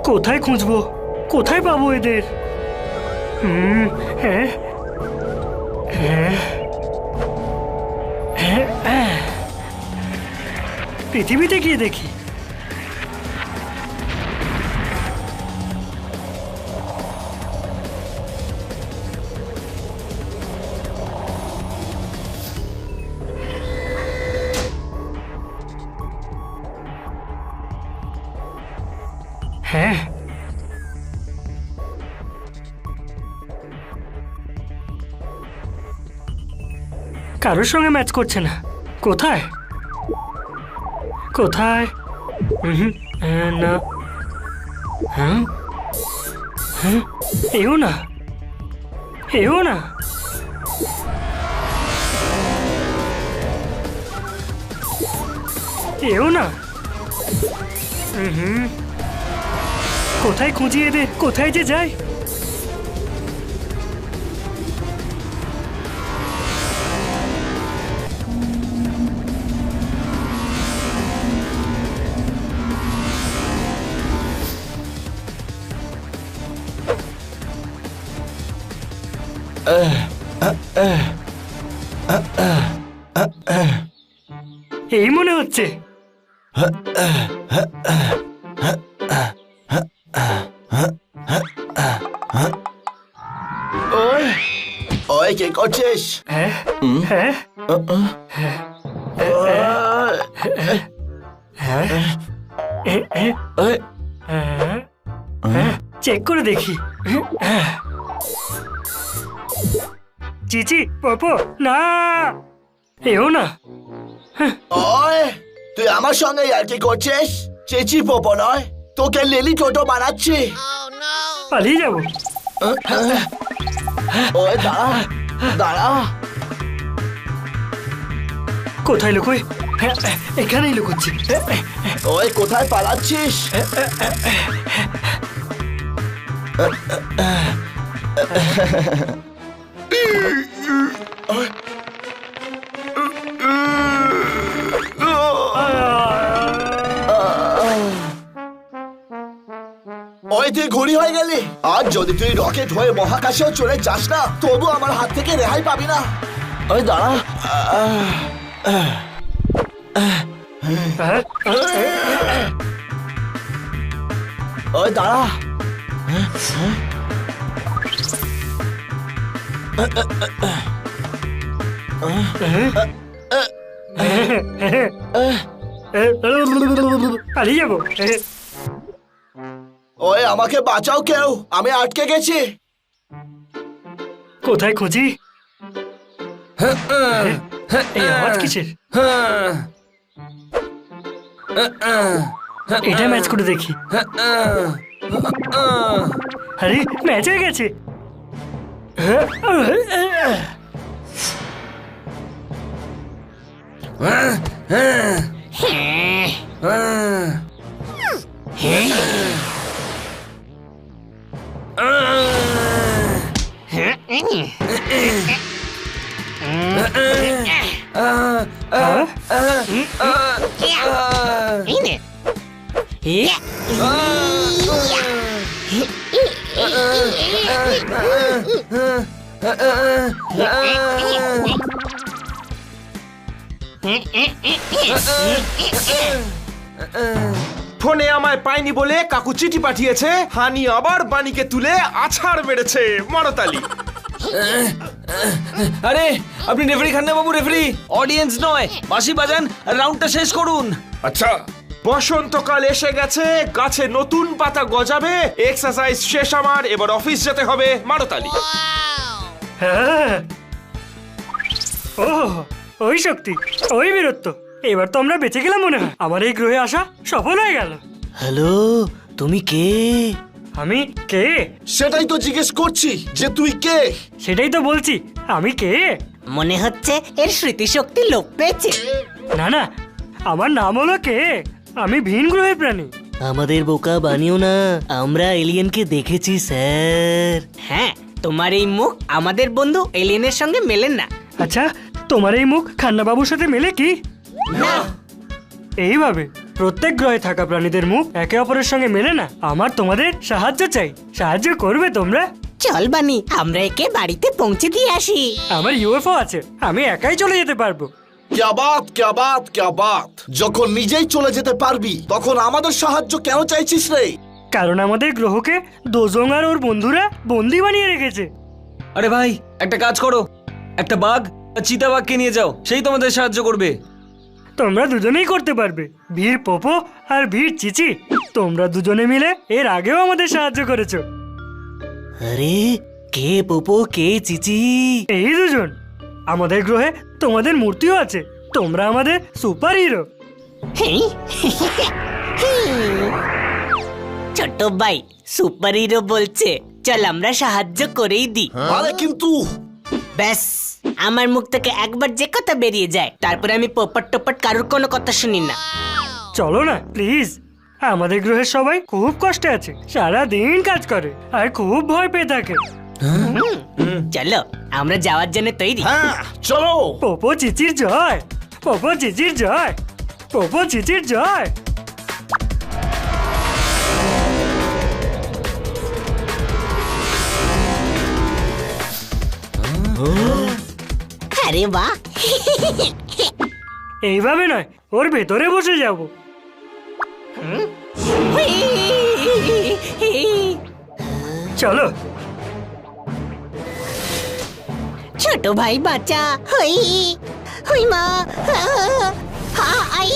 কোথায় খুঁজবো, কোথায় পাবো এদের? হ্যাঁ হ্যাঁ হ্যাঁ, পৃথিবীতে গিয়ে দেখি। হ্যাঁ, কারোর সঙ্গে ম্যাচ করছে না। কোথায় কোথায়? না, হ্যাঁ হ্যাঁ, এও না, এও না। এও না। কোথায় খুঁজি এদের, কোথায় যে যাই? এই মনে হচ্ছে। ওই কি করছিস? হ্যাঁ হ্যাঁ চেক করে দেখি। চিচি পপো, না, এও না। ওই তুই আমার সঙ্গে আর কি করছিস? চেচি পোপো নয়, তোকে লিলি টোটো বানাচ্ছি। পালিয়ে যাবো। ওই দাঁড়া দাঁড়া। কোথায় লুকোই? এখানেই লুকোচ্ছি। ওই কোথায় পালাচ্ছিস? ওই তুই ঘুড়ি হয়ে গেলি। আর যদি তুই রকেট হয়ে মহাকাশেও চলে যাস না, তবু আমার হাত থেকে রেহাই পাবি না। ওই দাঁড়া। ওই দাঁড়া। পালিয়ে যাবো। ওই আমাকে বাঁচাও কেউ, আমি আটকে গেছি। কোথায় খুঁজি? এই আওয়াজ কিসের? এটা ম্যাচ করে দেখি। আরে ম্যাচ হয়ে গেছে। ফোনে আমায় পাইনি বলে কাকু চিঠি পাঠিয়েছে। হানি আবার বাণীকে তুলে আছাড় মেরেছে। মারতালি। আরে আপনি রেফারি খান্না বাবু, রেফারি, অডিয়েন্স নয়। বাঁশি বাজান, রাউন্ডটা শেষ করুন। আচ্ছা, বসন্তকাল এসে গেছে, গাছে নতুন পাতা গজাবে। এক্সারসাইজ শেষ আমার, এবার অফিস যেতে হবে। মারতালি। হ্যাঁ, ও ওই শক্তি, ওই বীরত্ব। এবার তো আমরা বেঁচে গেলাম মনে হয়। আমার এই গ্রহে আসা সফল হয়ে গেল। হ্যালো, তুমি কে? আমি কে? সেটাই তো জিজ্ঞেস করছি যে তুই কে। সেটাই তো বলছি, আমি কে। মনে হচ্ছে এর স্মৃতিশক্তি লোপ পেয়েছে। না না, আমার নাম হলো কে। আমি ভিন গ্রহের প্রাণী। আমাদের বোকা বানিও না, আমরা এলিয়েনকে দেখেছি স্যার। হ্যাঁ, তোমার এই মুখ আমাদের বন্ধু এলিয়েনের সঙ্গে মেলেন না। আচ্ছা, তোমার এই মুখ খান্না বাবুর সাথে মেলে কি? না। এইভাবে প্রত্যেক গ্রহে থাকা প্রাণীদের মুখ একে অপরের সঙ্গে মেলে না। আমার তোমাদের সাহায্য চাই। সাহায্য করবে তোমরা? চল বানি, আমরা একে বাড়িতে পৌঁছে দিয়ে আসি। আমার ইউএফও আছে, আমি একাই চলে যেতে পারবো। ক্যা বাত ক্যা বাত ক্যা বাত! যখন নিজেই চলে যেতে পারবি তখন আমাদের সাহায্য কেন চাইছিস রে? কারণ আমাদের গ্রহকে দোজং আর ওর বন্ধুরা বন্দি বানিয়ে রেখেছে। আরে ভাই, একটা কাজ করো, একটা বাঘ আর চিতাবাঘকে নিয়ে যাও, সেই তোমাদের সাহায্য করবে। তোমরা দুজনেই করতে পারবে। বীর পোপো আর বীর চিচি, তোমরা দুজনে মিলে এর আগেও আমাদের সাহায্য করেছো। আরে কে পোপো কে চিচি? এই দুজন। আমাদের গ্রহে তোমাদের মূর্তিও আছে। তোমরা আমাদের সুপার হিরো। ছোট ভাই সুপার হিরো বলছে, চল আমরা সাহায্য করেই দিই। আরে কিন্তু ব্যাস, আমার মুখ থেকে একবার যে কথা বেরিয়ে যায়, তারপরে আমি পোপট টোপট কারোর কোনো কথা শুনি না। চলো না প্লিজ। আমাদের গ্রহের সবাই খুব কষ্টে আছে, সারা দিন কাজ করে আর খুব ভয় পেয়ে থাকে। চলো আমরা যাওয়ার জন্য তৈরি। হ্যাঁ চলো। পোপো চিচির জয়, পোপো চিচির জয়, পোপো চিচির জয়। আরে বাহ, এইভাবে নয়, ওর ভেতরে বসে যাব। চলো। ছোট ভাই বাচ্চা, হই হই মা, আই।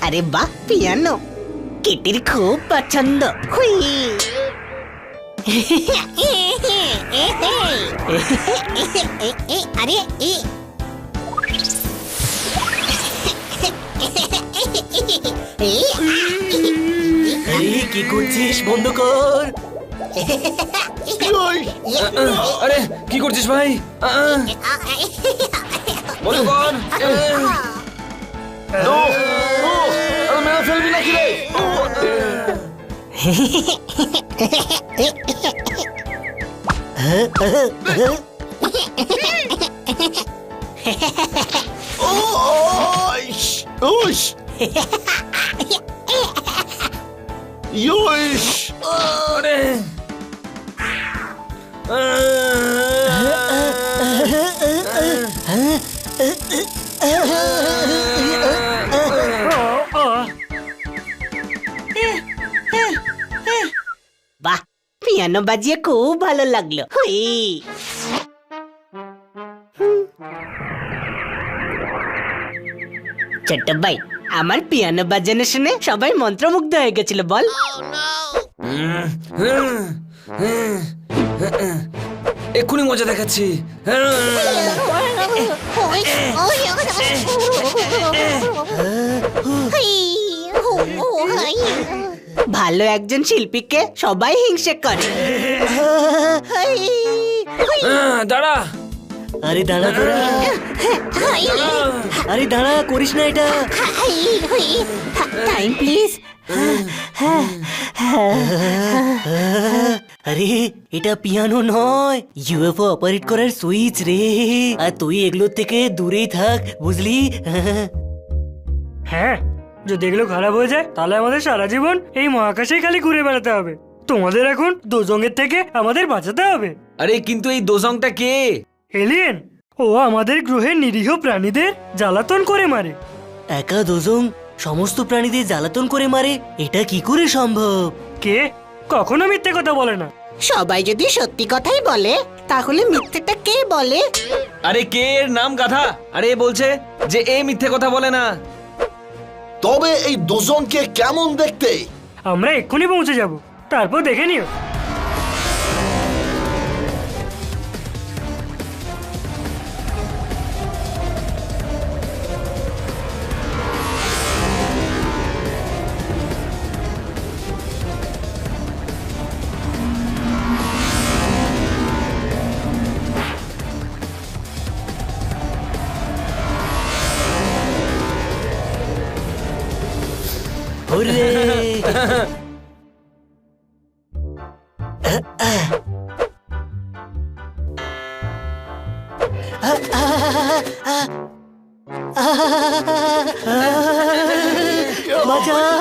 আরে বাহ, পিয়ানো কিটির খুব পছন্দ। হুই। আরে আরে কি করছিস? বন্ধ কর। আরে কি করছিস ভাই? বন্ধ কর। মেরে ফেলবি নাকি রে? ওইশ ওইশ ইউইশ। আরে বাহ, পিয়ানো বাজিয়ে খুব ভালো লাগলো। হুই। ছোট্ট ভাই, আমার পিয়ানো বাজানো শুনে সবাই মন্ত্রমুগ্ধ হয়ে গেছিল বল। এক্ষুনি মজা দেখাচ্ছি। ভালো একজন শিল্পীকে সবাই হিংসে করে। দাঁড়া। আরে দাঁড়া তোরা, আরে দাঁড়া, করিস না এটা। Time please. আরে এটা পিয়ানো নয়, ইউএফও অপারেট করার সুইচ রে। আর তুই এগুলোর থেকে দূরেই থাক, বুঝলি? হ্যাঁ, যদি এগুলো খারাপ হয়ে যায় তাহলে আমাদের সারা জীবন এই মহাকাশেই খালি ঘুরে বেড়াতে হবে। তোমাদের এখন দোজংয়ের থেকে আমাদের বাঁচাতে হবে। আরে কিন্তু এই দোজংটা কে? এলিয়েন। ও আমাদের গ্রহের নিরীহ প্রাণীদের জ্বালাতন করে মারে। একা দোজং সমস্ত প্রাণীদের জ্বালাতন করে মারে? এটা কি করে সম্ভব? কে? কখনো মিথ্যে কথা বলে না। সবাই যদি সত্যি কথাই বলে তাহলে মিথ্যেটা কে বলে? আরে কে এর নাম গাধা? আরে এ বলছে যে এ মিথ্যে কথা বলে না। তবে এই দুজনকে কেমন দেখতে? আমরা এক্ষুনি পৌঁছে যাব, তারপর দেখে নিও। হুররে! বাঁচাও,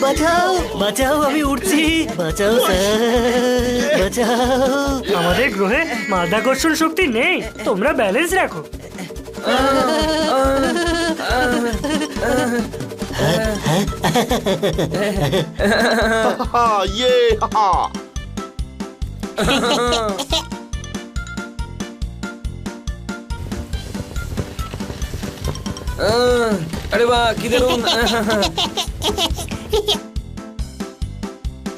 বাঁচাও, বাঁচাও, আমি উঠছি, বাঁচাও স্যার, বাঁচাও। আমাদের গ্রহে মাধ্যাকর্ষণ শক্তি নেই, তোমরা ব্যালেন্স রাখো। হা ইয়ে হা। আরে বাহ কি দারুণ!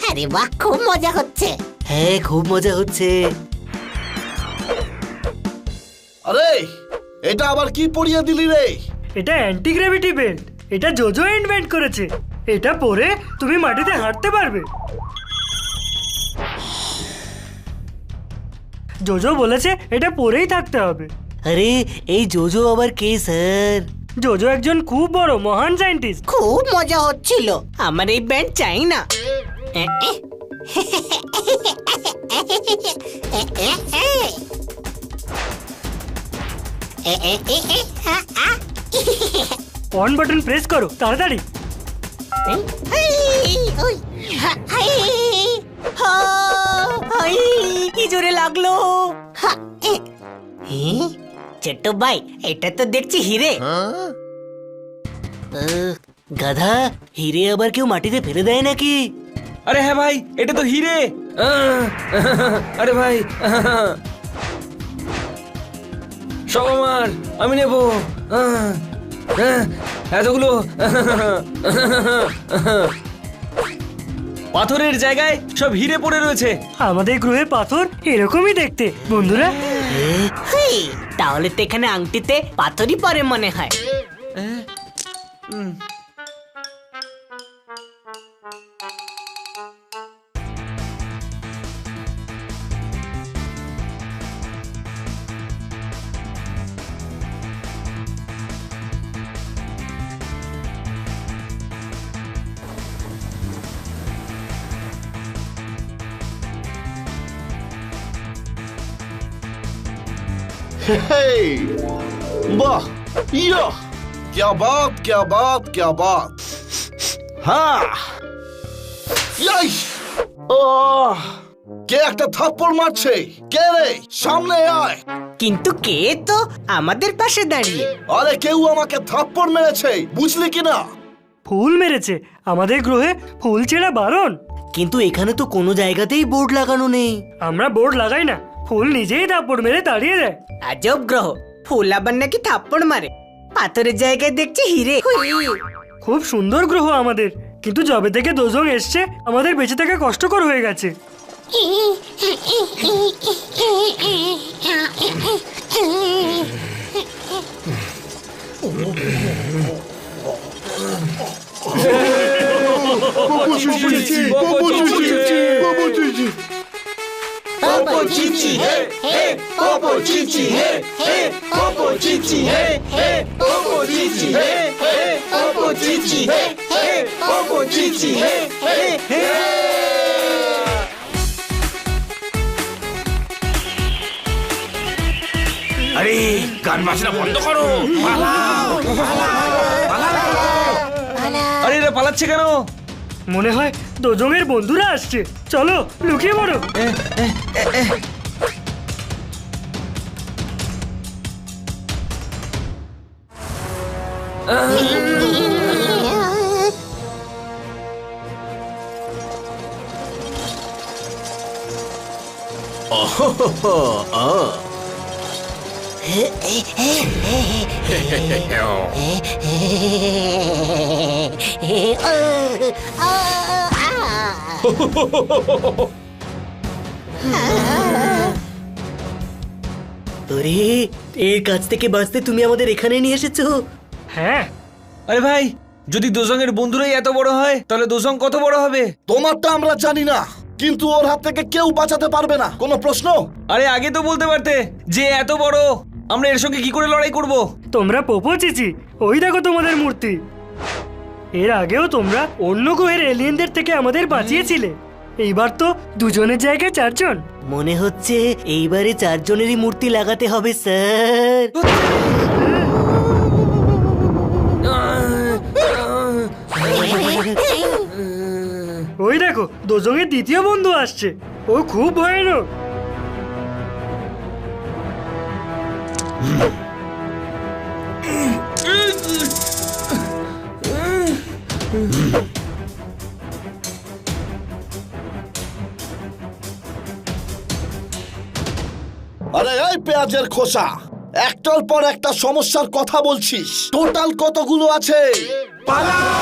আরে বাহ, খুব মজা হচ্ছে। হ্যাঁ, খুব মজা হচ্ছে। আরে এটা আবার কি পরিয়ে দিলি রে? এটা অ্যান্টি গ্র্যাভিটি বেল্ট, এটা জোজো ইনভেন্ট করেছে। এটা পরে তুমি মাটিতে হাঁটতে পারবে। জোজো বলেছে এটা পরেই থাকতে হবে। আরে এই জোজো আবার কে স্যার? জোজো একজন খুব বড় মহান সায়েন্টিস্ট। খুব মজা হচ্ছিল, আমার এই ব্যান্ড চাই না। অন বাটন প্রেস করো তাড়াতাড়ি। কি জোরে লাগলো! ছোট্ট ভাই, এটা তো দেখছি হিরে। গাধা, হিরে আবার কেউ মাটিতে ফেলে দেয় নাকি? আরে হ্যাঁ ভাই, এটা তো হিরে। আরে ভাই, সব আমার, আমি নেব এতগুলো। পাথরের জায়গায় সব হিরে পড়ে রয়েছে। আমাদের গ্রহে পাথর এরকমই দেখতে বন্ধুরা। হেই, তাহলে তো এখানে আংটিতে পাথরই পরে মনে হয়। हे वाह या क्या बात क्या बात क्या बात। हाँ ইয়াই আহ কে একটা থাপ্পড় মারছে? কে রে? সামনে আয়। কিন্তু কে তো আমাদের পাশে দাঁড়িয়ে? আরে কেউ আমাকে থাপ্পড় মেরেছে, বুঝলি কিনা? ফুল মেরেছে। আমাদের গ্রহে ফুল ছেঁড়া বারণ। কিন্তু এখানে তো কোনো জায়গাতেই বোর্ড লাগানো নেই। আমরা বোর্ড লাগাই না, ফুল নিজেই থাপ্পড় মেরে দাঁড়িয়ে যায়। আজব গ্রহ, ফুল আবার নাকি থাপ্পড় মারে। পাথরের জায়গায় দেখছি হিরে। হুই। খুব সুন্দর গ্রহ আমাদের, কিন্তু যবে থেকে দোজং এসছে আমাদের বেঁচে থাকা কষ্টকর হয়ে গেছে। আরে গান বাজনা বন্ধ করো, আরে এরা পালাচ্ছে কেন? মনে হয় দোজংয়ের বন্ধুরা আসছে, চলো লুকিয়ে পড়ো। আরে এর কাছ থেকে বাঁচতে তুমি আমাদের এখানে নিয়ে এসেছো। হ্যাঁ, আরে ভাই, যদি দোজংয়ের বন্ধুরাই এত বড় হয় তাহলে দোজং কত বড় হবে? তোমারটা আমরা জানি না, কিন্তু ওর হাত থেকে কেউ বাঁচাতে পারবে না। কোনো প্রশ্ন? আরে আগে তো বলতে পারতে যে এত বড়, আমরা এর সঙ্গে কি করে লড়াই করব? তোমরা পোপো চিচি, ওই দেখো তোমাদের মূর্তি। এর আগেও তোমরা অন্য গ্রহের এলিয়েনদের থেকে আমাদের বাঁচিয়েছিলে। এইবার তো দুজনের জায়গায় চারজন। মনে হচ্ছে এইবারে 4 জনেরই মূর্তি লাগাতে হবে স্যার। ওই দেখো দোজংয়ের দ্বিতীয় বন্ধু আসছে, ও খুব ভয়ানক। আরে এই পেঁয়াজের খোসা, একটার পর একটা সমস্যার কথা বলছিস। টোটাল কতগুলো আছে? পালাও।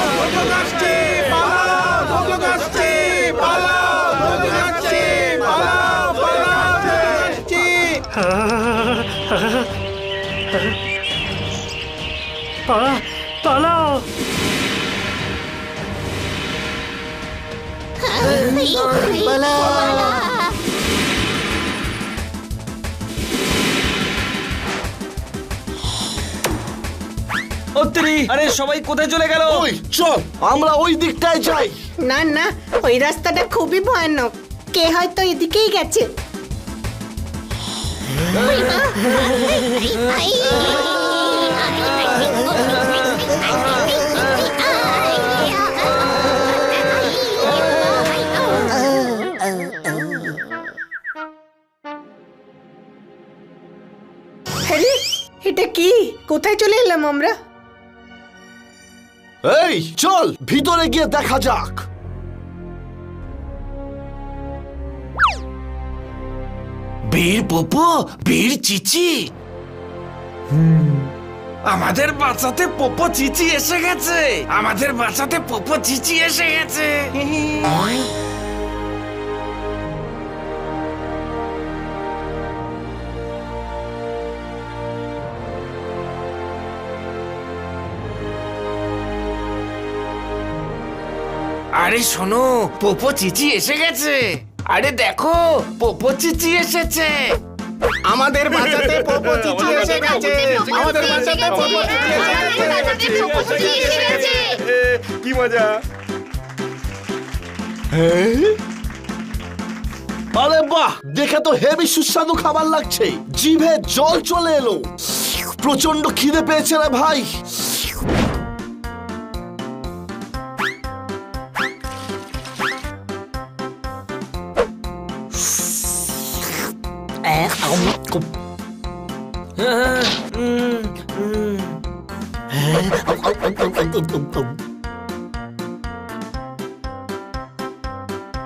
অত্রি, আরে সবাই কোথায় চলে গেল? ওই চল, আমরা ওই দিকটায় যাই। না না, ওই রাস্তাটা খুবই ভয়ানক। কে হয়তো এদিকেই গেছে। আরে এটা কি? কোথায় চলে এলাম আমরা? এই চল ভিতরে গিয়ে দেখা যাক। বীর পোপো, বীর চিচি, আমাদের বাঁচাতে পোপো চিচি এসে গেছে। আমাদের বাঁচাতে পোপো চিচি এসে গেছে। আরে শোনো, পোপো চিচি এসে গেছে। আরে দেখো, পোপো চিচি এসেছে। আমাদের বাঁচাতে পোপো চিচি এসে গেছে। আমাদের বাঁচাতে পোপো চিচি এসে গেছে। কি মজা! আরে বাহ, দেখে তো হেভি সুস্বাদু খাবার লাগছে। জিভে জল চলে এলো। প্রচন্ড খিদে পেয়েছে রে ভাই।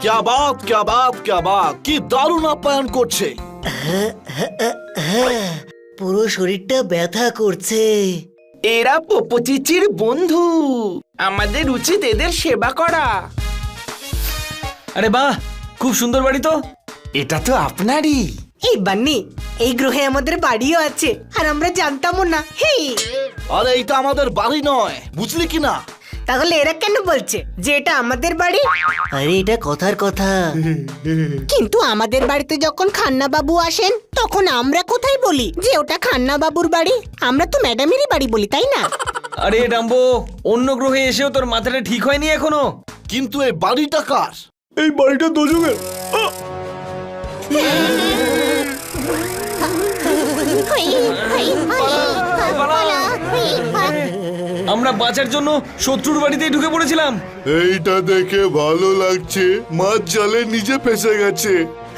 क्या बात, क्या बात, क्या बात! কি দারুণ আপ্যায়ন করছে। পুরো শরীরটা ব্যথা করছে। এরা পোপো চিচির বন্ধু, আমাদের উচিত এদের সেবা করা। আরে বাহ, খুব সুন্দর বাড়ি তো। এটা তো আপনারই। এই বান্নি, এই গ্রহে আমাদের বাড়িও আছে আর আমরা জানতামও না। হেই, আরে এটা আমাদের বাড়ি নয়, বুঝলি কি না? তাহলে এরা কেন বলছে যে এটা আমাদের বাড়ি? আরে এটা কথার কথা। কিন্তু আমাদের বাড়িতে যখন খান্না বাবু আসেন তখন আমরা কোথায় বলি যে ওটা খান্না বাবুর বাড়ি? আমরা তো ম্যাডামেরই বাড়ি বলি, তাই না? আরে ডাম্বো, অন্য গ্রহে এসেও তোর মাথাটা ঠিক হয়নি এখনো। কিন্তু এই বাড়িটা কার? এই বাড়িটা দোজংয়ের। আমরা বাঁচার জন্য শত্রুর বাড়িতেই ঢুকে পড়েছিলাম। এইটা দেখে ভালো লাগছে, মাছ জালে নিজে ফেসে গেছে।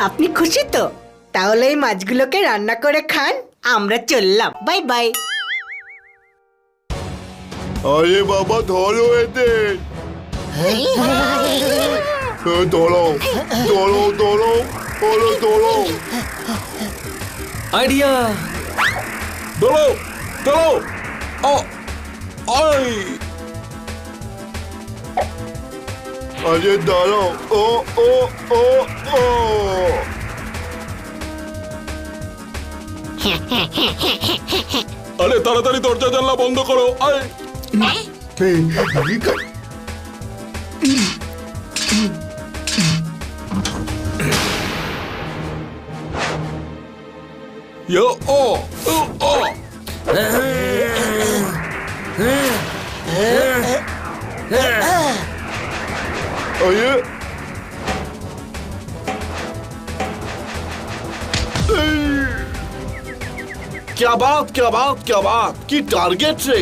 আপনি খুশি তো? তাহলে এই মাছগুলোকে রান্না করে খান। আমরা চললাম, বাই বাই। আরে বাবা, ধরো এদের। ধরো ধরো ধরো ধরো ধরো। আইডিয়া। দোলো দোলো ও ওই আরে দাঁড়াও, ও ও ও ও আরে তাড়াতাড়ি দরজা জানলা বন্ধ করো। আয় ইয়ো ও ও ও আরে क्या बात क्या बात क्या बात की टारगेट रे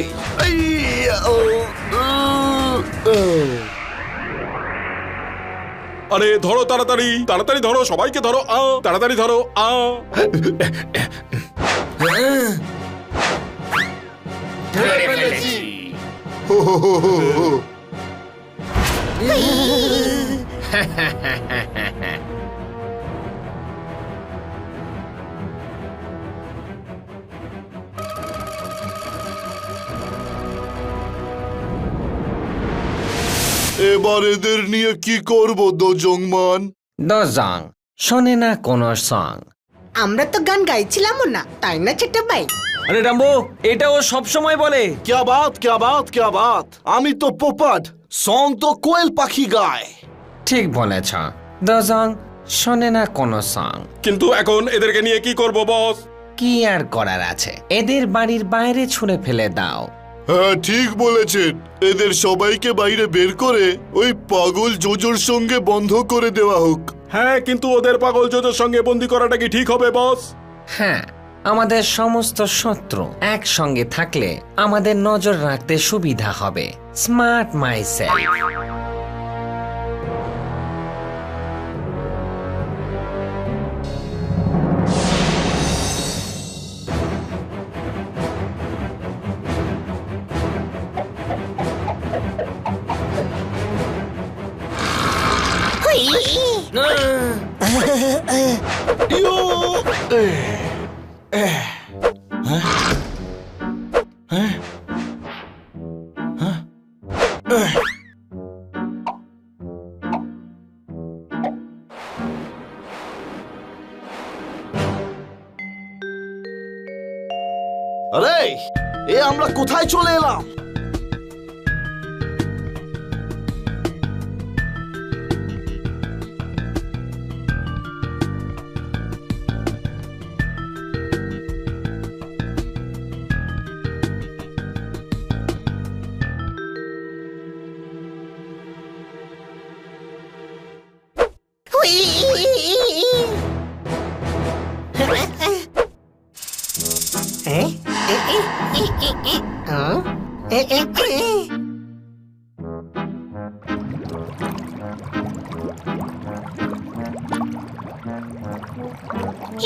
আরে ধরো তাড়াতাড়ি তাড়াতাড়ি ধরো, সবাইকে ধরো, তাড়াতাড়ি ধরো। ধরে ফেলেছি। এবার এদের নিয়ে কি করব দোজংমান? দজং শোনে না কোনো সং। আমরা তো গান গাইছিলামও না, তাই না ছোট ভাই? আরে ডাম্বো, এটা ও সব সময় বলে। क्या बात क्या बात क्या बात, আমি তো পোপট, সং তো কোয়েল পাখি গায়। ঠিক বলেছ, দজং শোনে না কোনো সং। কিন্তু এখন এদেরকে নিয়ে কি করব বস? কি আর করার আছে, এদের বাড়ির বাইরে ছুঁড়ে ফেলে দাও। হ্যাঁ ঠিক বলেছেন, এদের সবাইকে বাইরে বের করে ওই পাগল জোজোর সঙ্গে বন্ধ করে দেওয়া হোক। হ্যাঁ, কিন্তু ওদের পাগল জোজোর সঙ্গে বন্দি করাটা কি ঠিক হবে বস? হ্যাঁ, আমাদের সমস্ত শত্রু একসঙ্গে থাকলে আমাদের নজর রাখতে সুবিধা হবে। Smart myself. আরে এ আমরা কোথায় চলে এলাম?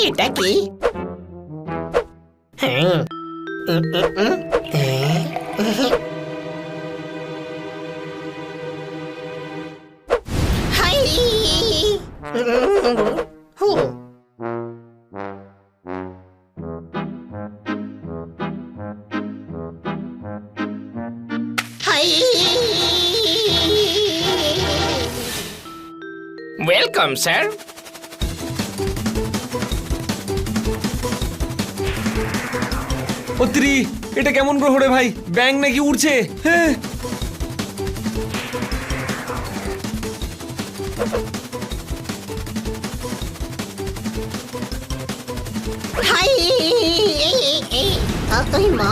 এটা কি? Hi welcome sir. অত্রি, এটা কেমন গ্রহ রে ভাই? ব্যাং নাকি উড়ছে? হ্যাঁ। হাই ওই মা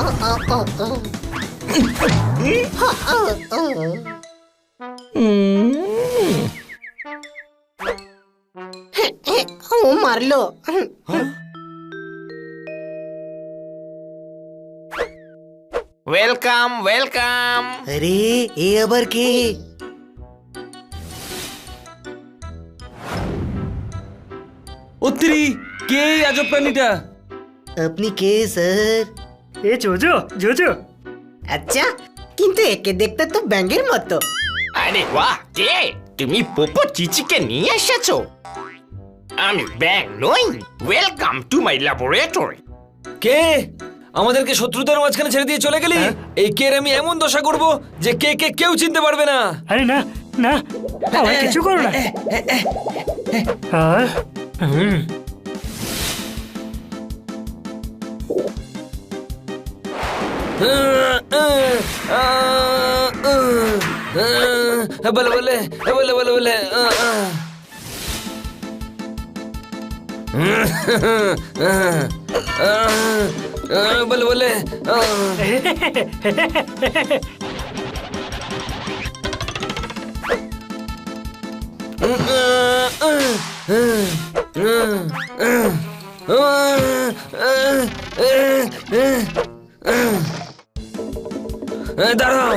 ও মারলো। Welcome welcome. আরে এ আবার কে? অত্রি, কে এই আজব প্রাণীটা? আপনি কে স্যার? এ জোজো জোজো, আচ্ছা, কিন্তু একে দেখতে তো ব্যাঙের মতো। আরে বাহ, কে তুমি? পোপো চিচিকে নিয়ে এসেছো? আমি ব্যাং নই। Welcome to my laboratory. কে আমাদেরকে শত্রুতার মাঝখানে ছেড়ে দিয়ে চলে গেলি? এই কের আমি এমন দশা করব যে কে কে কেউ চিনতে পারবে না। আরে না না, আমায় কিছু করো না। হ্যাঁ, হুম। বলে বলে বলে বলে বলে বলে বলে দাঁড়াও।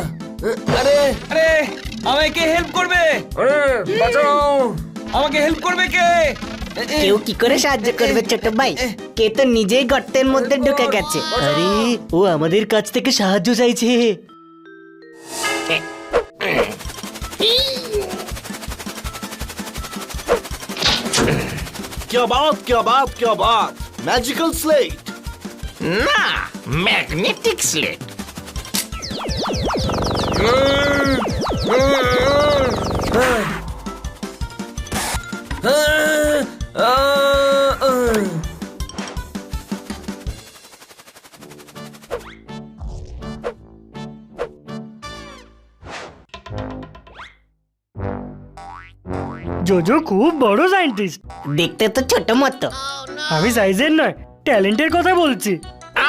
আরে আরে আমাকে হেল্প করবে? আরে বাঁচাও, আমাকে হেল্প করবে কে? কেউ কি করে সাহায্য করবে ছোট ভাই? কে তো নিজেই গর্তের মধ্যে ঢুকে গেছে। আরে ও আমাদের কাছ থেকে সাহায্য চাইছে। क्या बात क्या बात मैजिकल स्लेट। না, ম্যাগনেটিক স্লেট। জোজো খুব বড় সায়েন্টিস্ট। দেখতে তো ছোট মতো। আমি সাইজের নয়, ট্যালেন্টের কথা বলছি।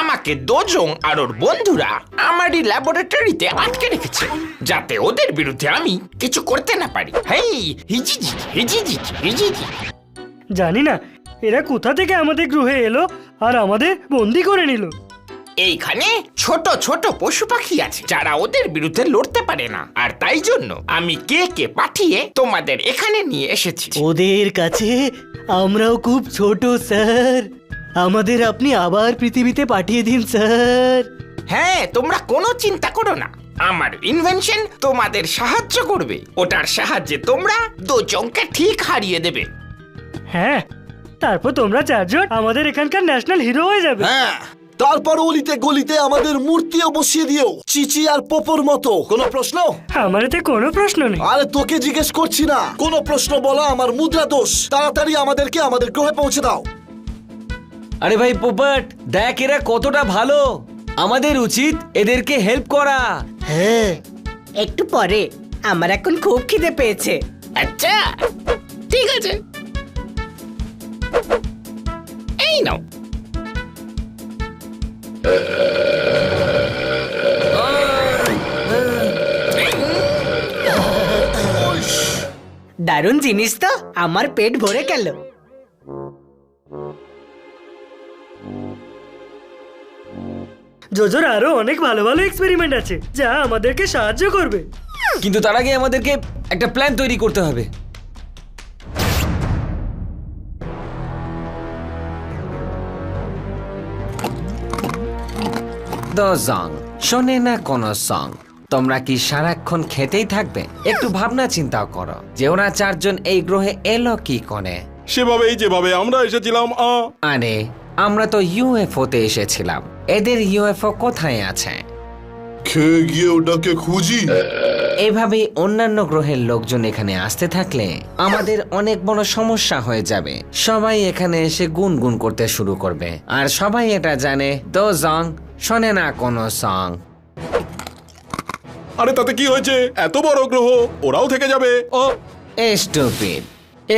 আমাকে দোজং আর ওর বন্ধুরা আমারই ল্যাবরেটরিতে আটকে রেখেছে, যাতে ওদের বিরুদ্ধে আমি কিছু করতে না পারি। হেই হিজিজি হিজিজি হিজিজি। জানি না এরা কোথা থেকে আমাদের গ্রহে এলো আর আমাদের বন্দি করে নিল। এইখানে ছোট ছোট পশু পাখি আছে যারা ওদের বিরুদ্ধে লড়তে পারে না, আর তাই জন্য আমি কে পাঠিয়ে তোমাদের এখানে নিয়ে এসেছি। ওদের কাছে আমরাও খুব ছোট স্যার, আমাদের আপনি আবার পৃথিবীতে পাঠিয়ে দিন স্যার। হ্যাঁ, তোমরা কোনো চিন্তা করো না, আমার ইনভেনশন তোমাদের সাহায্য করবে। ওটার সাহায্যে তোমরা দোজংকে ঠিক হারিয়ে দেবে। হ্যাঁ, তারপর তোমরা চারজন আমাদের এখানকার ন্যাশনাল হিরো হয়ে যাবে। হ্যাঁ, তারপর অলিতে গলিতে আমাদের মূর্তিও বসিয়ে দিও, চিচি আর পোপোর মতো। কোনো প্রশ্ন? আমার এতে কোনো প্রশ্ন নেই। আরে তোকে জিজ্ঞেস করছি না, কোনো প্রশ্ন বলা আমার মুদ্রা দোষ। তাড়াতাড়ি আমাদেরকে আমাদের গ্রহে পৌঁছে দাও। আরে ভাই পোপট, দেখ এরা কতটা ভালো, আমাদের উচিত এদেরকে হেল্প করা। হ্যাঁ, একটু পরে, আমার এখন খুব খিদে পেয়েছে। আচ্ছা ঠিক আছে, এই নাও। দারুণ জিনিস তো, আমার পেট ভরে গেল। জোজোর আরো অনেক ভালো ভালো এক্সপেরিমেন্ট আছে যা আমাদেরকে সাহায্য করবে। কিন্তু তার আগে আমাদেরকে একটা প্ল্যান তৈরি করতে হবে। দোজং, শোনে না কোনো সং। তোমরা কি সারাক্ষণ খেতেই থাকবে? একটু ভাবনা চিন্তাও করো যে ওরা চারজন এই গ্রহে এলো কি করে। সেভাবেই যেভাবে আমরা এসেছিলাম। আরে আমরা তো ইউএফও তে এসেছিলাম, এদের ইউএফও কোথায় আছে? খেয়ে গিয়ে ওটাকে খুঁজি। এভাবেই অন্যান্য গ্রহের লোকজন এখানে আসতে থাকলে আমাদের অনেক বড় সমস্যা হয়ে যাবে। সবাই এখানে এসে গুনগুন করতে শুরু করবে, আর সবাই এটা জানে দোজং শোনে না কোনো সং। আরে তাতে কি হয়েছে? এত বড় গ্রহ, ওরাও থেকে যাবে। স্টুপিড,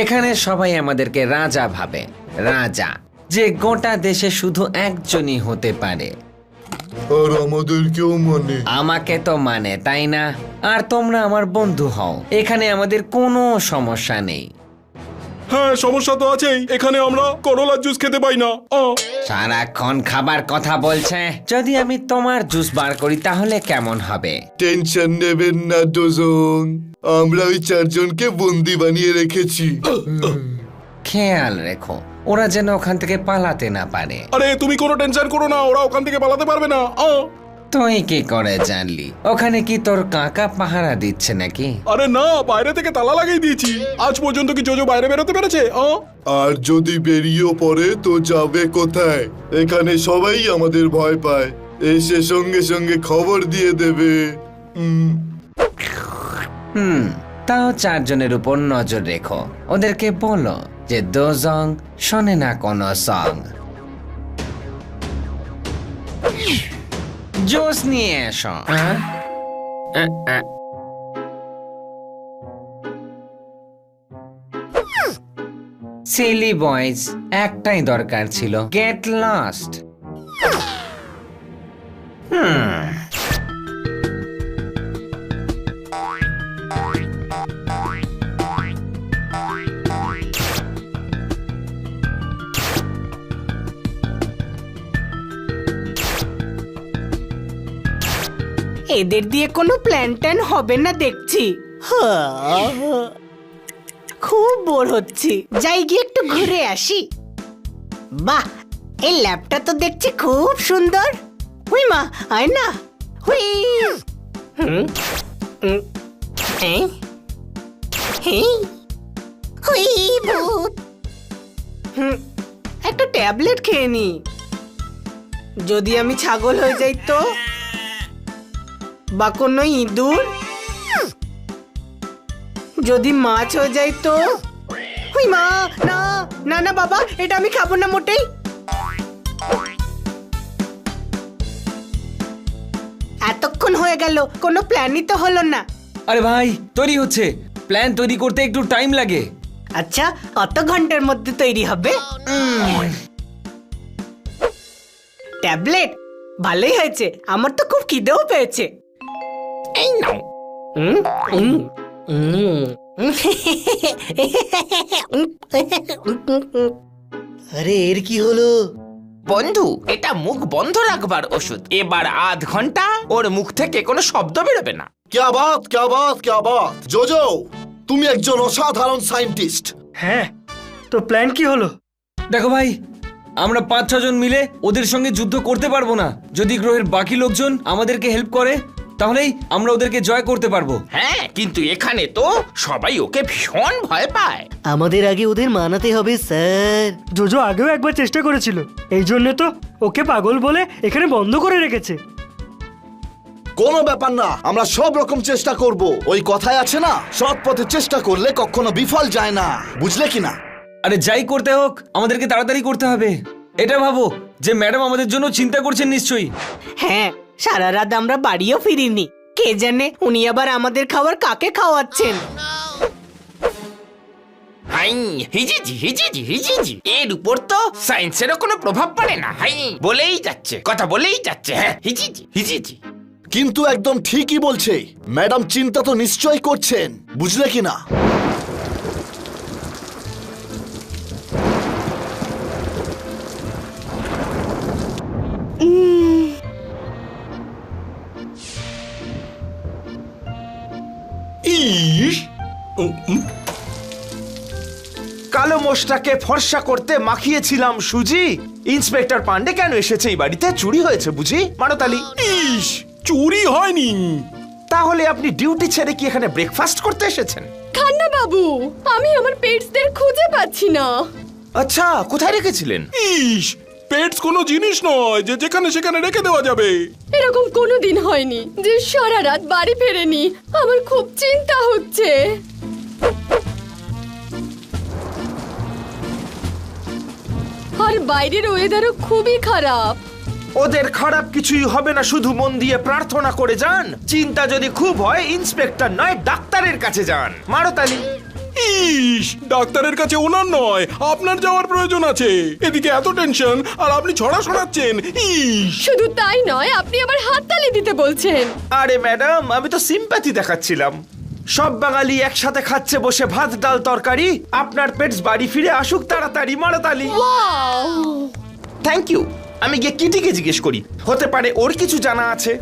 এখানে সবাই আমাদেরকে রাজা ভাবে, রাজা যে গোটা দেশে শুধু একজনই হতে পারে। আর আমাদের কেউ মানে? আমাকে তো মানে, তাই না? আর তোমরা আমার বন্ধু হও, এখানে আমাদের কোনো সমস্যা নেই। হ্যাঁ, সমস্যা তো আছেই, এখানে আমরা করলার জুস খেতে পাই না। সারাক্ষণ খাবার কথা বলছে। যদি আমি তোমার জুস বার করি তাহলে কেমন হবে? টেনশন নেবেন না দোজং, আমরা ওই চারজনকে বন্দি বানিয়ে রেখেছি। খেয়াল রেখো ওরা যেন ওখান থেকে পালাতে না পারে। আরে তুমি কোনো টেনশন করো না, ওরা ওখান থেকে পালাতে পারবে না। তুই কি করে জানলি? ওখানে কি তোর কাকা পাহারা দিচ্ছে নাকি? আরে না, বাইরে থেকে তালা লাগিয়ে দিয়েছি। আজ পর্যন্ত কি জোজো বাইরে বেরোতে পেরেছে? আর যদি বেরিয়েও পড়ে তো যাবে কোথায়? এখানে সবাই আমাদের ভয় পায়, এসে সঙ্গে সঙ্গে খবর দিয়ে দেবে। তাও 4 জনের উপর নজর রেখো। ওদেরকে বলো যে দোজং শোনে না কোনো সং। জোস নিয়ে এসো। সিলি বয়েজ, একটাই দরকার ছিল, গেট লস্ট। এদের দিয়ে কোনো প্ল্যান ট্যান হবে না দেখছি। খুব বোর হচ্ছি, যাই গিয়ে একটু ঘুরে আসি। বাহ, এই ল্যাবটা তো দেখছি খুব সুন্দর। হুই মা, আয় না। হুই। হুই ভূত। একটা ট্যাবলেট খেয়ে নি। যদি আমি ছাগল হয়ে যাই তো, বা কোনো ইঁদুর, যদি মাছ হয়ে যায় তো। হুই মা, না না না বাবা, এটা আমি খাবো না মোটেই। এতক্ষণ হয়ে গেল, কোনো প্ল্যানই তো হলো না। আরে ভাই, তৈরি হচ্ছে। প্ল্যান তৈরি করতে একটু টাইম লাগে। আচ্ছা, কত ঘন্টার মধ্যে তৈরি হবে? ট্যাবলেট ভালোই হয়েছে, আমার তো খুব খিদেও পেয়েছে। এই নাও। আরে এর কি হলো? বন্ধু, এটা মুখ বন্ধ রাখবার ওষুধ। এবার আধ ঘন্টা ওর মুখ থেকে কোনো শব্দ বেরোবে না। ক্যা বাত, ক্যা বাত, ক্যা বাত। জোজো, তুমি একজন অসাধারণ সায়েন্টিস্ট। হ্যাঁ, তো প্ল্যান কি হলো? দেখো ভাই, আমরা 5-6 জন মিলে ওদের সঙ্গে যুদ্ধ করতে পারবো না। যদি গ্রহের বাকি লোকজন আমাদেরকে হেল্প করে, তাহলেই আমরা ওদেরকে জয় করতে পারবো। হ্যাঁ, কিন্তু এখানে তো সবাই ওকে ভীষণ ভয় পায়। আমাদের আগে ওদের মানাতে হবে স্যার। জোজো আগেও একবার চেষ্টা করেছিল, এই জন্য তো ওকে পাগল বলে এখানে বন্ধ করে রেখেছে। কোনো ব্যাপার না, আমরা সব রকম চেষ্টা করব। ওই কথায় আছে না, সৎ পথে চেষ্টা করলে কখনো বিফল যায় না, বুঝলে কিনা? আরে যাই করতে হোক, আমাদেরকে তাড়াতাড়ি করতে হবে। এটা ভাবো যে ম্যাডাম আমাদের জন্য চিন্তা করছেন নিশ্চয়ই। হ্যাঁ, সারা রাত আমরা বাড়িও ফিরিনি। কে জানে উনি আবার আমাদের খাবার কাকে খাওয়াচ্ছেন। হাই, হিজিজি হিজিজি হিজিজি। এর উপর তো সায়েন্সেরও কোনো প্রভাব পড়ে না। হাই, বলেই যাচ্ছে, কথা বলেই যাচ্ছে। হ্যাঁ, হিজিজি হিজিজি। কিন্তু একদম ঠিকই বলছে ম্যাডাম, চিন্তা তো নিশ্চয়ই করছেন, বুঝলে কিনা? ইস, কালো মোষটাকে ফর্সা করতে মাখিয়েছিলাম সুজি। ইন্সপেক্টর পান্ডে কেন এসেছে এই বাড়িতে? চুরি হয়েছে বুঝি? মারতালি। ইস, চুরি হয়নি। তাহলে আপনি ডিউটি ছেড়ে কি এখানে ব্রেকফাস্ট করতে এসেছেন? খান্না বাবু, আমি আমার পেটসদের খুঁজে পাচ্ছি না। আচ্ছা, কোথায় রেখেছিলেন? ইস, পেটস কোনো জিনিস নয় যে যেখানে সেখানে রেখে দেওয়া যাবে। এরকম কোনোদিন হয়নি যে সারা রাত বাড়ি ফেরেনি। আমার খুব চিন্তা হচ্ছে। আর বাইরের ওয়েদারও খুবই খারাপ। ওদের খারাপ কিছুই হবে না, শুধু মন দিয়ে প্রার্থনা করে যান। চিন্তা যদি খুব হয়, ইন্সপেক্টর নয় ডাক্তারের কাছে যান। মারতালি। ইস, ডাক্তারের কাছে ওনার নয়, আপনার যাওয়ার প্রয়োজন আছে। এদিকে এত টেনশন আর আপনি ছড়া শোনাচ্ছেন। ইস, শুধু তাই নয়, আপনি আবার হাততালি দিতে বলছেন। আরে ম্যাডাম, আমি তো সিম্প্যাথি দেখাচ্ছিলাম। সব বাঙালি একসাথে খাচ্ছে বসে ভাত ডাল তরকারি। আপনার পেটস বাড়ি ফিরে আসুক তাড়াতাড়ি। মারতালি। ওয়াও! Thank you. আমি গিয়ে কিটিকে জিজ্ঞেস করি, হতে পারে ওর কিছু জানা আছে।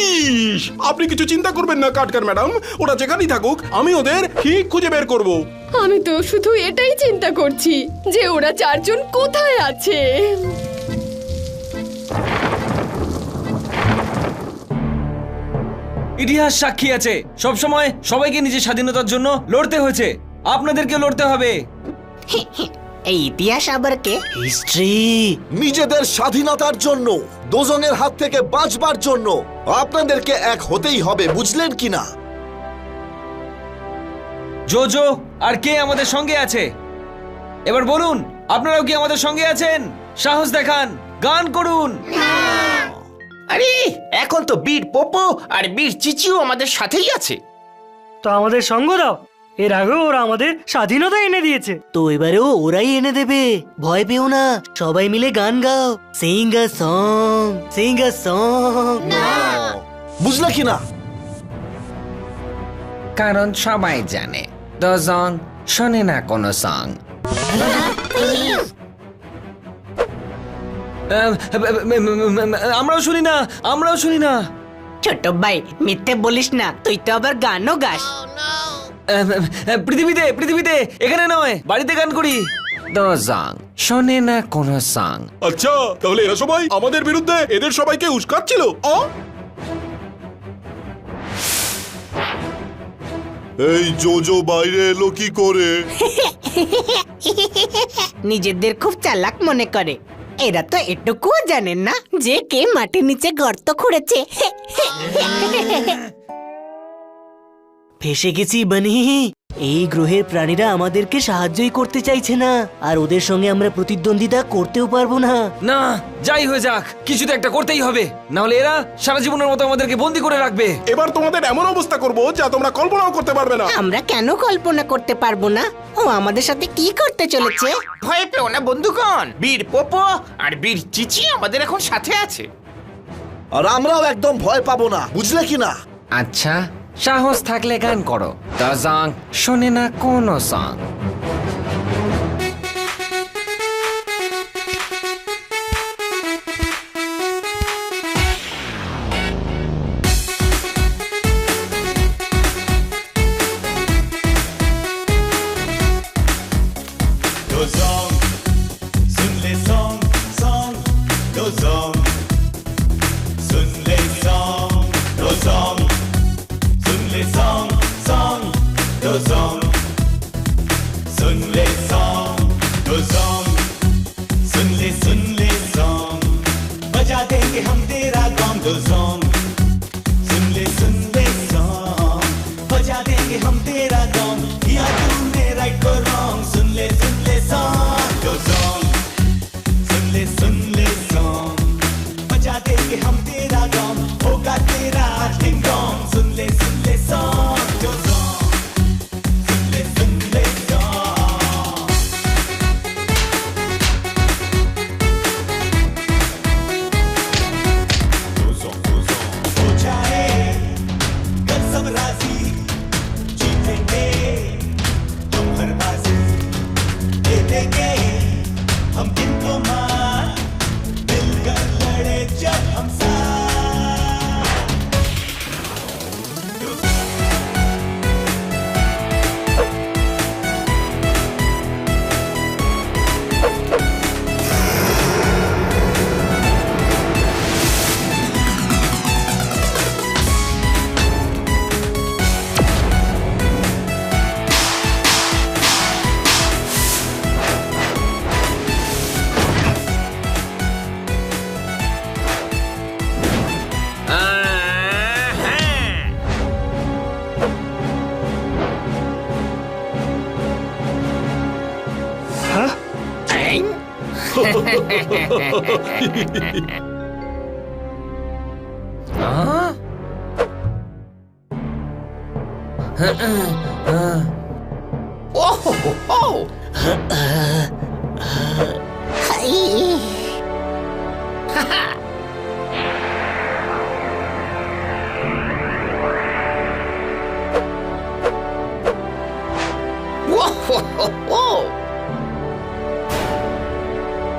ইস, আপনি কিছু চিন্তা করবেন না কাটকার ম্যাডাম, ওরা যেখানেই থাকুক আমি ওদের ঠিক খুঁজে বের করব। আমি তো শুধু এটাই চিন্তা করছি যে ওরা চারজন কোথায় আছে। ইতিহাস সাক্ষী আছে, সব সময় সবাইকে নিজের স্বাধীনতার জন্য লড়তে হয়েছে, আপনাদেরকে লড়তে হবে। এই ইতিহাস আবার কে? হিস্ট্রি। নিজেদের স্বাধীনতার জন্য, দোজনের হাত থেকে বাঁচবার জন্য আপনাদেরকে এক হতেই হবে, বুঝলেন কিনা? জোজো আর কে আমাদের সঙ্গে আছে? এবার বলুন, আপনারাও কি আমাদের সঙ্গে আছেন? সাহস দেখান, গান করুন। আরে এখন তো বীর পোপো আর বীর চিচিও আমাদের সাথেই আছে। তো আমাদের সঙ্গ দাও, এর আগেও ওরা আমাদের স্বাধীনতা এনে দিয়েছে। তো এবারেও ওরাই এনে দেবে, ভয় পেও না। সবাই মিলে গান গাও, Singh a song, Singh a song. বুঝলে কিনা? কারণ সবাই জানে দোজং শোনে না কোনো সং। আমরাও শুনি না, আমরাও শুনি না। ছোট ভাই মিথ্যে বলিস না, তুই তো আবার গানও গাস। পৃথিবীতে পৃথিবীতে এখানে নয়, বাড়িতে গান করি। দোজং শোনে না কোনো সং। আচ্ছা, তাহলে এরা সবাই আমাদের বিরুদ্ধে এদের সবাইকে উস্কাচ্ছিল। এই জোজো বাইরে এলো কি করে? নিজেদের খুব চালাক মনে করে। এরা তো এটুকুও জানেন না যে কে মাটির নিচে গর্ত খুঁড়েছে। ফেসে গেছি বানি। এই গ্রহের প্রাণীরা আমাদেরকে সাহায্যই করতে চাইছে না, আর ওদের সঙ্গে আমরা প্রতিদ্বন্দ্বিতা করতেও পারবো না। না, যাই হয়ে যাক, কিছু তো একটা করতেই হবে, না হলে এরা সারা জীবনের মতো আমাদেরকে বন্দি করে রাখবে। এবার তোমাদের এমন অবস্থা করব যা তোমরা কল্পনাও করতে পারবে না। আমরা কেন কল্পনা করতে পারবো না? ও আমাদের সাথে কি করতে চলেছে? ভয় পেও না বন্ধুগণ, বীর পোপো আর বীর চিচি আমাদের এখন সাথে আছে। আর আমরাও একদম ভয় পাবো না, বুঝলে কিনা? আচ্ছা, সাহস থাকলে গান করো। দোজং শোনে না কোনো সং।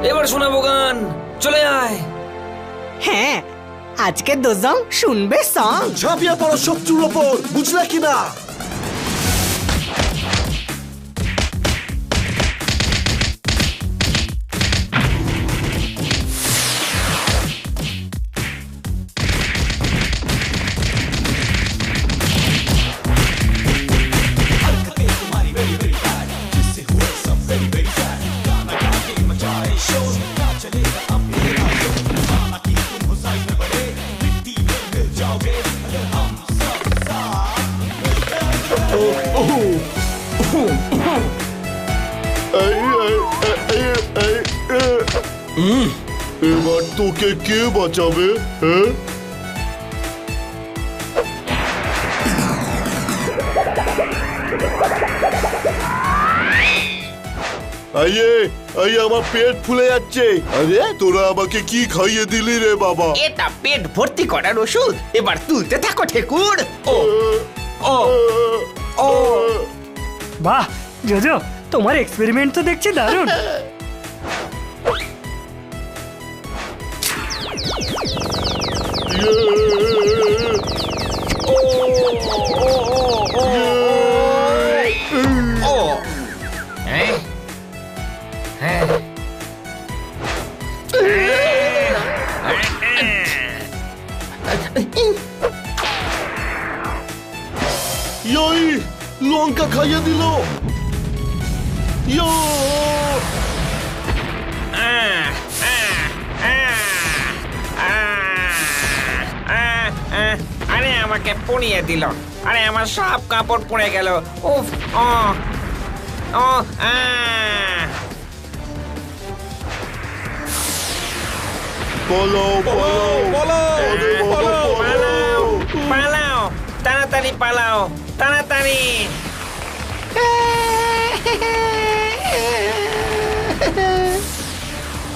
এবার শোনাবো গান, চলে আয়। হ্যাঁ, আজকে দোজং শুনবে সং। ঝাঁপিয়ে পড়ো শত্রুর ওপর, বুঝলে কিনা? এবার তোকে কে বাঁচাবে? হ্যাঁ, আইয়ে আইয়ে, আমার পেট ফুলে যাচ্ছে। আরে তোরা আমাকে কি খাইয়ে দিলি রে বাবা? এটা পেট ভর্তি করার ওষুধ, এবার তুলতে থাকো ঠেকুর। ও ও ও বাহ জোজো, তোমার এক্সপেরিমেন্ট তো দেখছি দারুণ। ও হ্যাঁ হ্যাঁ ইয়ই, লঙ্কা খাইয়ে দিল। ইয়ো, আরে আমাকে পুড়িয়ে দিল, আরে আমার সব কাপড় পুড়ে গেল। উফ ও ও পালাও পালাও, আরে বাবা, পালাও পালাও, তাড়াতাড়ি পালাও, তাড়াতাড়ি।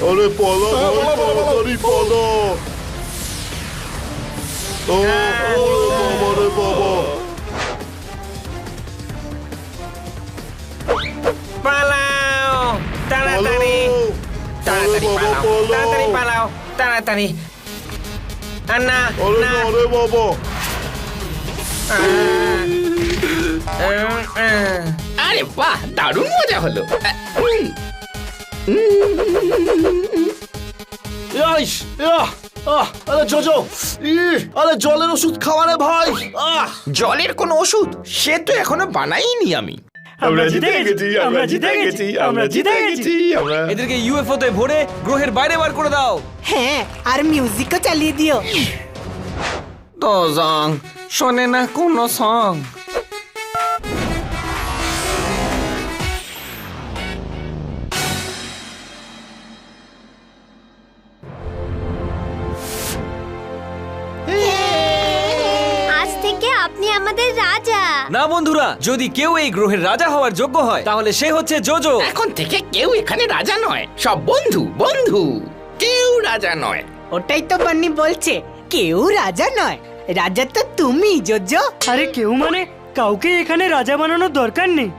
আরে পালা ভাই, তাড়াতাড়ি পালা। ও, ওরে বাবা রে বাবা। পালাও তাড়াতাড়ি, তাড়াতাড়ি পালাও, তাড়াতাড়ি পালাও, তাড়াতাড়ি। না আরে না, না রে বাবা। আরে বাহ, দারুণ মজা হলো। ইয়াইস, ইয়াহ, আরে জোজো, আরে জলের ওষুধ খাওয়া রে ভাই। জলের কোন ওষুধ সে তো এখনো বানাইনি আমি। আমরা জিতে গেছি, আমরা জিতে গেছি, আমরা জিতে গেছি। এদেরকে ইউএফও তে ভরে গ্রহের বাইরে বার করে দাও। হ্যাঁ, আর মিউজিকও চালিয়ে দিও। দোজং শোনে না কোনো সং। আজ থেকে আপনি আমাদের রাজা। না বন্ধুরা, যদি কেউ এই গ্রহের রাজা হওয়ার যোগ্য হয় তাহলে সে হচ্ছে জোজো। এখন থেকে কেউ এখানে রাজা নয়, সব বন্ধু বন্ধু, কেউ রাজা নয়। ওটাই তো বান্নি বলছে, কেউ রাজা নয়, রাজা তো তুমি জোজো। আরে কেউ মানে কাউকে এখানে রাজা বানানোর দরকার নেই।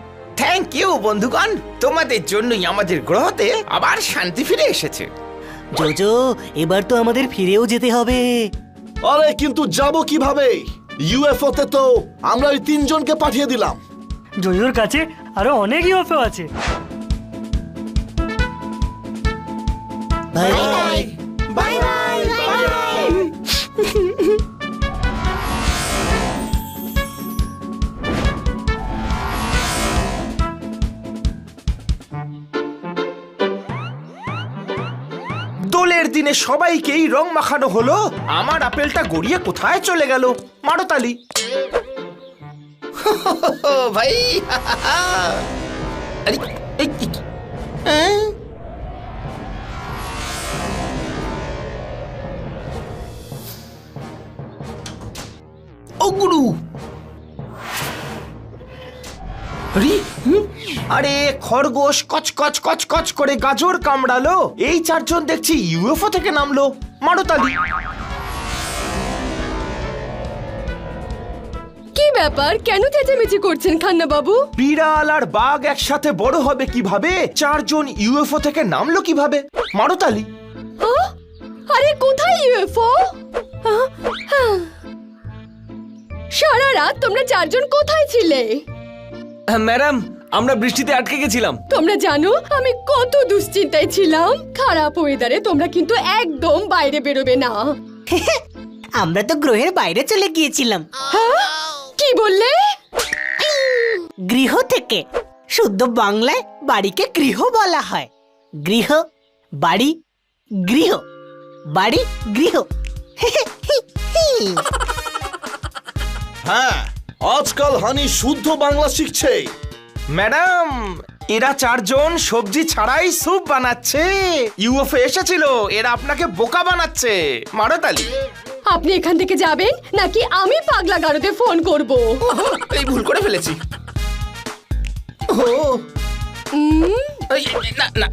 থ্যাংক ইউ বন্ধুগণ, তোমাদের জন্যই আমাদের গ্রহতে আবার শান্তি ফিরে এসেছে। জোজো, এবার তো আমাদের ফিরেও যেতে হবে। আরে কিন্তু যাব কিভাবে? ইউএফও তে তো আমরা ওই 3 জনকে পাঠিয়ে দিলাম। জোজোর কাছে আরো অনেক ইউএফও আছে। Bye bye. Bye bye bye bye. দোলের দিনে সবাইকেই রং মাখানো হলো, আমার আপেলটা গড়িয়ে কোথায় চলে গেল? মারো তালি। ভাই আরে এই কি? ও গুরু, আরে খরগোশ কচকচ কচকচ করে গাজর কামড়ালো, এই 4 জন দেখছি ইউএফও থেকে নামলো। মারো তালি। কি ব্যাপার, কেন চেঁচামেচি করছেন খান্না বাবু? বিড়াল আর বাঘ একসাথে বড় হবে কিভাবে? 4 জন ইউএফও থেকে নামলো কিভাবে? মারো তালি। আরে কোথায় ইউএফও? সারা রাত তোমরা 4 জন কোথায় ছিলে? ম্যাডাম, আমরা বৃষ্টিতে আটকে গেছিলাম। তোমরা জানো আমি কত দুশ্চিন্তায় ছিলাম। খারাপ ওয়েদারে তোমরা কিন্তু একদম বাইরে বেরোবে না। আমরা তো গ্রহের বাইরে চলে গিয়েছিলাম। কি বললে? গৃহ থেকে। শুদ্ধ বাংলায় বাড়িকে গৃহ বলা হয়। গৃহ, বাড়ি, গৃহ, বাড়ি, গৃহ। হ্যাঁ, আজকাল হানি শুদ্ধ বাংলা শিখছে। ম্যাডাম, এরা চারজন সবজি ছাড়াই স্যুপ বানাচ্ছে। ইউএফও এসেছিল, এরা আপনাকে বোকা বানাচ্ছে। মারো তালি। আপনি এখান থেকে যাবেন নাকি আমি পাগলা গারদে ফোন করব? এই ভুল করে ফেলেছি। ও এই, না না